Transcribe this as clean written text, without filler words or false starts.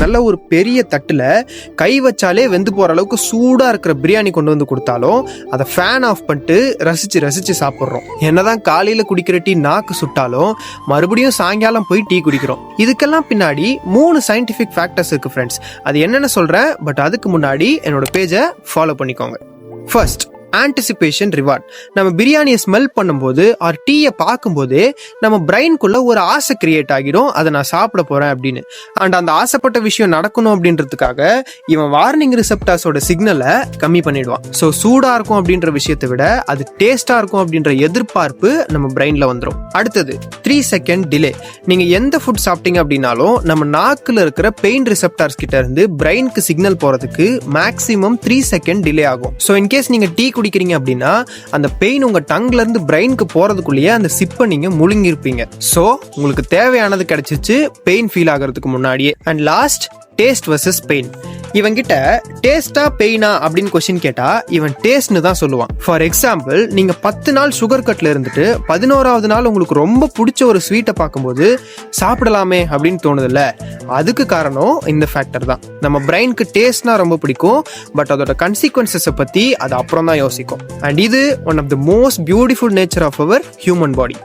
நல்ல ஒரு பெரிய தட்டுல கை வச்சாலே வெந்து போற அளவுக்கு சூடா இருக்கிற பிரியாணி கொண்டு வந்து கொடுத்தாலும் அதை ஃபேன் ஆஃப் பண்ணிட்டு ரசிச்சு ரசிச்சு சாப்பிட்றோம். என்னதான் காலையில குடிக்கிற டீ நாக்கு சுட்டாலும் மறுபடியும் சாயங்காலம் போய் டீ குடிக்கிறோம். இதுக்கெல்லாம் பின்னாடி 3 சயின்டிபிக் ஃபேக்டர்ஸ் இருக்கு ஃப்ரெண்ட்ஸ். அது என்னன்னு சொல்றேன், பட் அதுக்கு முன்னாடி என்னோட பேஜை ஃபாலோ பண்ணிக்கோங்க. First, anticipation reward. நம்ம பிரியாணியை ஸ்மெல் பண்ணும்போது ஆர் டீயை பார்க்கும்போது நம்ம பிரெயின்குள்ள ஒரு ஆசை கிரியேட் ஆகிடும், அதை நான் சாப்பிட போறேன் அப்படின்னு. அண்ட் அந்த ஆசைப்பட்ட விஷயம் நடக்கணும் அப்படின்றதுக்காக இவன் வார்னிங் ரிசெப்டார்ஸோட சிக்னலை கம்மி பண்ணிடுவான். ஸோ சூடா இருக்கும் அப்படின்ற விஷயத்தை விட அது டேஸ்டா இருக்கும் அப்படின்ற எதிர்பார்ப்பு நம்ம பிரெயின்ல வந்துடும். அடுத்தது 3 செகண்ட் டிலே. நீங்க எந்த ஃபுட் சாப்பிட்டீங்க அப்படின்னாலும் நம்ம நாக்குல இருக்கிற பெயின் ரிசெப்டார்ஸ் கிட்ட இருந்து பிரெயினுக்கு சிக்னல் போறதுக்கு மேக்ஸிமம் 3 செகண்ட் டிலே ஆகும். ஸோ இன்கேஸ் நீங்க டீ குடிக்கிறீங்க அப்படின்னா அந்த பெயின் உங்க டங்ல இருந்து பிரெயினுக்கு போறதுக்குள்ளேயே அந்த சிப்பை நீங்க முழுங்கிருப்பீங்க. சோ உங்களுக்கு தேவையானது கிடைச்சிச்சு பெயின் ஃபீல் ஆகிறதுக்கு முன்னாடியே. And last, taste versus pain. இவன் கிட்ட டேஸ்டா பெயினா அப்படின்னு கொஸ்டின் கேட்டா இவன் டேஸ்ட்னு தான் சொல்லுவான். ஃபார் எக்ஸாம்பிள், நீங்க 10 நாள் சுகர் கட்ல இருந்துட்டு 11வது நாள் உங்களுக்கு ரொம்ப பிடிச்ச ஒரு ஸ்வீட்டை பார்க்கும்போது சாப்பிடலாமே அப்படின்னு தோணுதுல்ல, அதுக்கு காரணம் இந்த ஃபேக்டர் தான். நம்ம பிரெயினுக்கு டேஸ்ட்னா ரொம்ப பிடிக்கும், பட் அதோட கன்சிக்வன்சஸை பத்தி அது அப்புறம் தான் யோசிக்கும். அண்ட் இது one of the most beautiful nature of our human body.